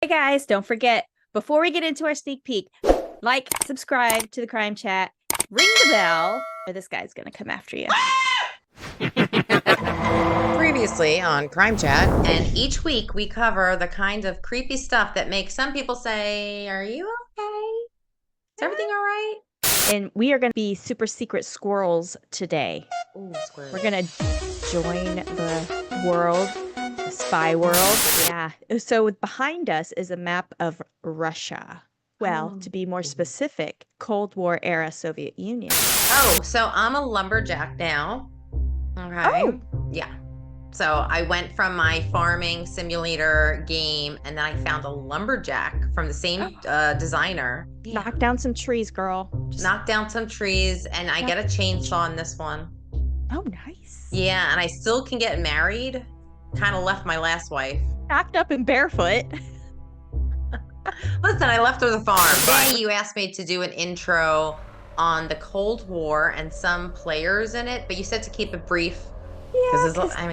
guys, don't forget, before we get into our sneak peek, like, subscribe to the Crime Chat, ring the bell, or this guy's gonna come after you. Previously on CrimeChat, and each week we cover the kind of creepy stuff that makes some people say, "Are you okay? Is everything all right?" And we are gonna be super secret squirrels today. Ooh, squirrel. We're gonna join the world, the spy world. Yeah. So behind us is a map of Russia. Well, to be more specific, Cold War era Soviet Union. Oh, so I'm a lumberjack now. Okay. Oh. Yeah. So I went from my farming simulator game, and then I found a lumberjack from the same designer. Yeah. Knock down some trees, girl. Knock down some trees, and I get a chainsaw in this one. Oh, nice. Yeah, and I still can get married. Kind of left my last wife. Knocked up and barefoot. Listen, I left her the farm. Today you asked me to do an intro on the Cold War and some players in it, but you said to keep it brief. Yeah,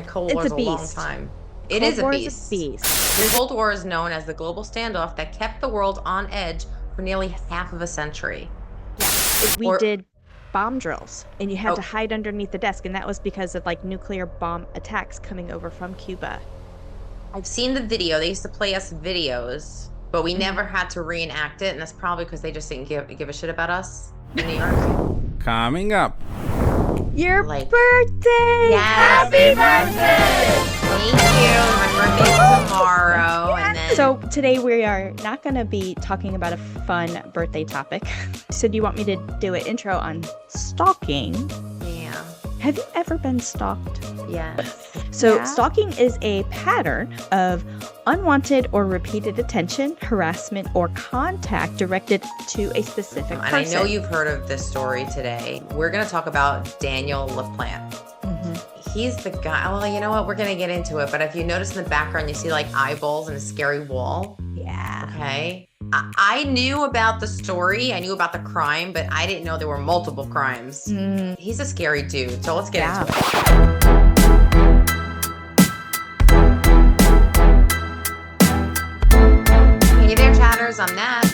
Cold War is a long time. It is a beast. The Cold War is known as the global standoff that kept the world on edge for nearly half of a century. Yeah, we did bomb drills, and you had to hide underneath the desk, and that was because of like nuclear bomb attacks coming over from Cuba. I've seen the video. They used to play us videos, but we never had to reenact it, and that's probably because they just didn't give a shit about us in New York. Coming up. Your birthday! Yes. Happy birthday! Thank you. My birthday's tomorrow. And then... So today we are not going to be talking about a fun birthday topic. So do you want me to do an intro on stalking? Yeah. Have you ever been stalked? Yes. So stalking is a pattern of unwanted or repeated attention, harassment, or contact directed to a specific person. And I know you've heard of this story today. We're going to talk about Daniel LaPlante. Mm-hmm. He's the guy. Well, you know what? We're going to get into it. But if you notice in the background, you see like eyeballs and a scary wall. Yeah. Okay. I knew about the story. I knew about the crime, but I didn't know there were multiple crimes. He's a scary dude. So let's get into it. Hey there, chatters. I'm Nat.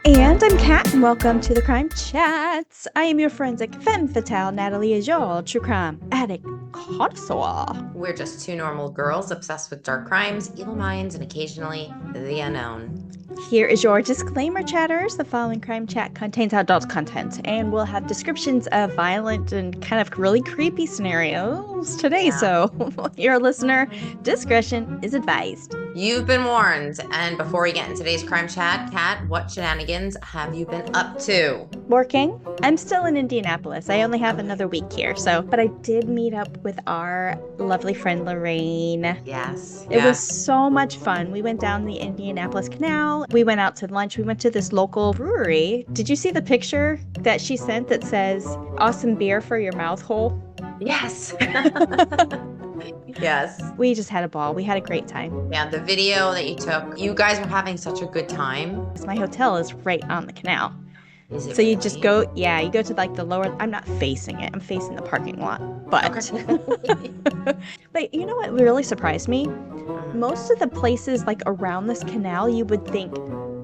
And I'm Kat, and welcome to the Crime Chats. I am your forensic femme fatale, Natalie Ajol, true crime addict connoisseur. We're just two normal girls obsessed with dark crimes, evil minds, and occasionally the unknown. Here is your disclaimer, chatters. The following Crime Chat contains adult content and will have descriptions of violent and kind of really creepy scenarios today. So your listener discretion is advised. You've been warned. And before we get into today's Crime Chat, Kat, what shenanigans have you been up to? Working. I'm still in Indianapolis. I only have another week here. But I did meet up with our lovely friend Lorraine. Yes. It was so much fun. We went down the Indianapolis Canal. We went out to lunch. We went to this local brewery. Did you see the picture that she sent that says, "Awesome beer for your mouth hole"? Yes. Yes. We just had a ball. We had a great time. Yeah, the video that you took, you guys were having such a good time. My hotel is right on the canal. Is it so you really? just go, you go to like the lower, I'm not facing it. I'm facing the parking lot. But, but you know what really surprised me? Most of the places like around this canal, you would think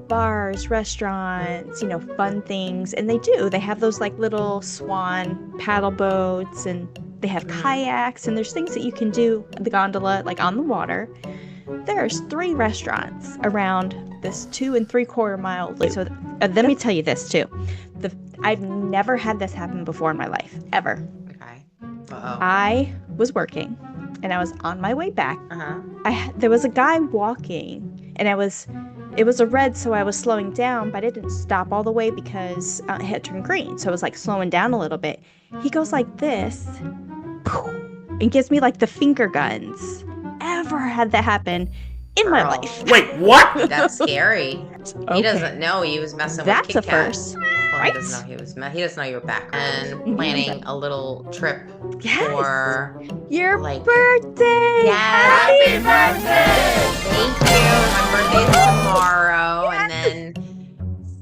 bars, restaurants, fun things. And they do. They have those like little swan paddle boats, and they have kayaks, and there's things that you can do, the gondola, like on the water. There's 3 restaurants around this 2 3/4 mile loop. So let me tell you this too. I've never had this happen before in my life, ever. Okay. Uh-oh. I was working, and I was on my way back. There was a guy walking, and it was a red, so I was slowing down, but I didn't stop all the way because it had turned green. So I was like slowing down a little bit. He goes like this, and gives me like the finger guns. Ever had that happen in my life. Wait, what? That's scary. He doesn't know he was messing with Kit Kat. That's a first. Well, right? He doesn't know he doesn't know you were back and planning a little trip for your birthday. Yes. Happy birthday. Thank you. My birthday's tomorrow, and then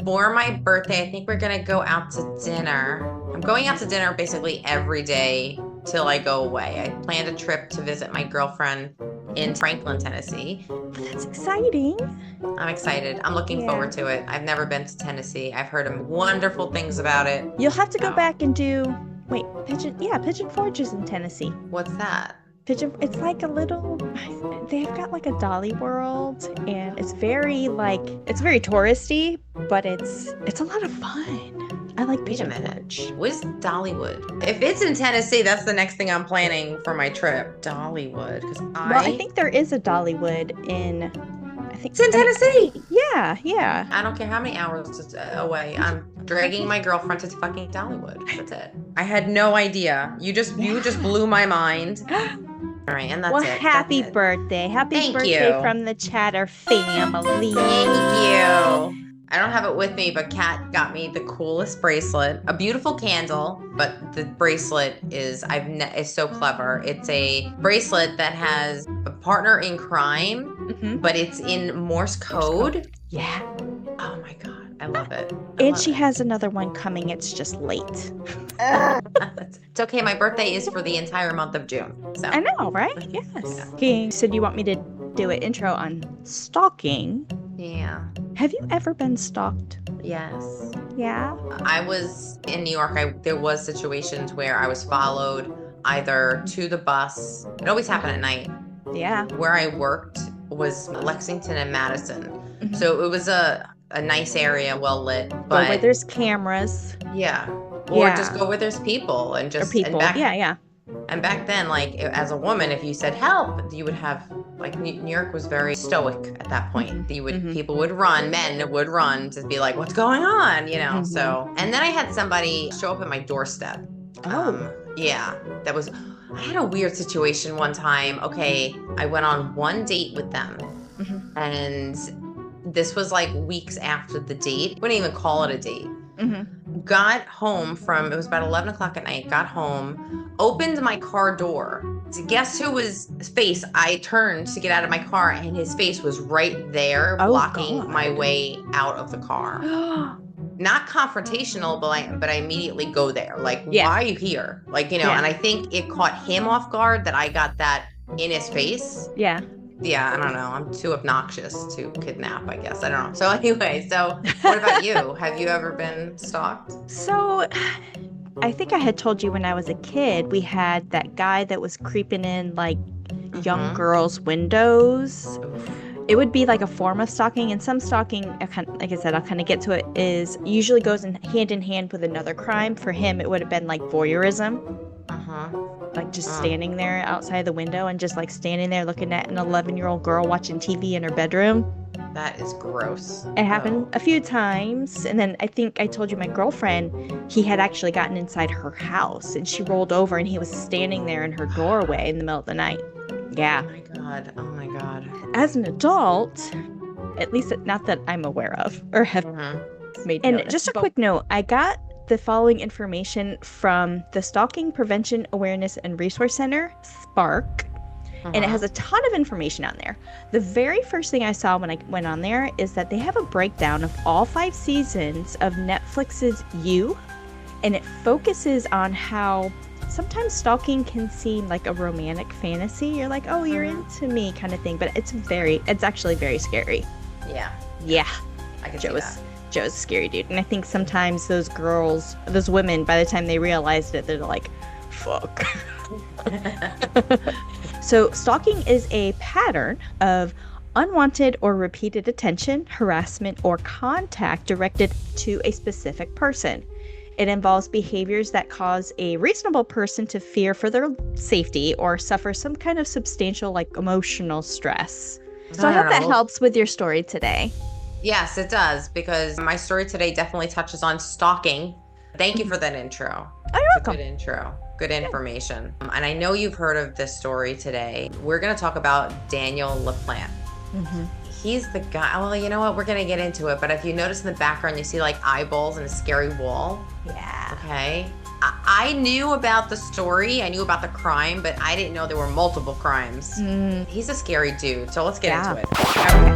for my birthday, I think we're gonna go out to dinner. I'm going out to dinner basically every day till I go away. I planned a trip to visit my girlfriend in Franklin, Tennessee. That's exciting. I'm excited. I'm looking forward to it. I've never been to Tennessee. I've heard wonderful things about it. You'll have to go back and do, Pigeon Forge is in Tennessee. What's that? It's like a little, they've got like a Dolly World, and it's very touristy, but it's a lot of fun. I like Pigeon Forge. What is Dollywood? If it's in Tennessee, that's the next thing I'm planning for my trip. Dollywood. I think there is a Dollywood it's in Tennessee. Yeah. I don't care how many hours away. I'm dragging my girlfriend to fucking Dollywood. That's it. I had no idea. You just blew my mind. All right, and that's it. Well, happy birthday. Happy birthday from the Chatter family. Thank you. I don't have it with me, but Kat got me the coolest bracelet, a beautiful candle, but the bracelet is so clever. It's a bracelet that has a partner in crime, but it's in Morse code. Yeah. Oh my God. I love it. And she has another one coming. It's just late. It's okay. My birthday is for the entire month of June. So. I know, right? Yes. Okay, so do you want me to do an intro on stalking? Yeah. Have you ever been stalked? Yes. Yeah? I was in New York. There was situations where I was followed either to the bus. It always happened at night. Yeah. Where I worked was Lexington and Madison. So it was a nice area, well lit. But where there's cameras. Yeah. Or just go where there's people and just. Or people. Yeah. And back then, like, as a woman, if you said help, you would have, like, New York was very stoic at that point. People would run, men would run to be like, what's going on? You know, so. And then I had somebody show up at my doorstep. Yeah, I had a weird situation one time. Okay, I went on one date with them. And this was like weeks after the date. Wouldn't even call it a date. Got home it was about 11 o'clock at night, got home, opened my car door. Guess who was face? I turned to get out of my car and his face was right there, blocking my way out of the car. Not confrontational, but I immediately go there. Like, why are you here? Like, and I think it caught him off guard that I got that in his face. Yeah. Yeah, I don't know. I'm too obnoxious to kidnap, I guess. I don't know. So anyway, what about you? Have you ever been stalked? So I think I had told you when I was a kid, we had that guy that was creeping in like young girls' windows. It would be like a form of stalking, and some stalking, like I said, I'll kind of get to it, is usually goes in hand with another crime. For him, it would have been like voyeurism. Like just standing there outside the window and just like standing there looking at an 11-year-old girl watching TV in her bedroom. That is gross. It happened a few times. And then I think I told you my girlfriend, he had actually gotten inside her house and she rolled over and he was standing there in her doorway in the middle of the night. Yeah. Oh my God. As an adult, at least not that I'm aware of or have made notice. And just a quick note, I got the following information from the Stalking Prevention Awareness and Resource Center, SPARC, and it has a ton of information on there. The very first thing I saw when I went on there is that they have a breakdown of all 5 seasons of Netflix's You, and it focuses on how sometimes stalking can seem like a romantic fantasy. You're like, oh, you're into me kind of thing, but it's actually very scary. Yeah. I can see that. Joe's a scary dude. And I think sometimes those women, by the time they realized it, they're like, fuck. So stalking is a pattern of unwanted or repeated attention, harassment, or contact directed to a specific person. It involves behaviors that cause a reasonable person to fear for their safety or suffer some kind of substantial, like, emotional stress. So I hope that helps with your story today. Yes, it does, because my story today definitely touches on stalking. Thank you for that intro. Oh, you're welcome. Good intro. Good information. And I know you've heard of this story today. We're going to talk about Daniel LaPlante. He's the guy. Well, you know what? We're going to get into it. But if you notice in the background, you see like eyeballs and a scary wall. Yeah. Okay. I knew about the story. I knew about the crime, but I didn't know there were multiple crimes. He's a scary dude. So let's get into it. Okay.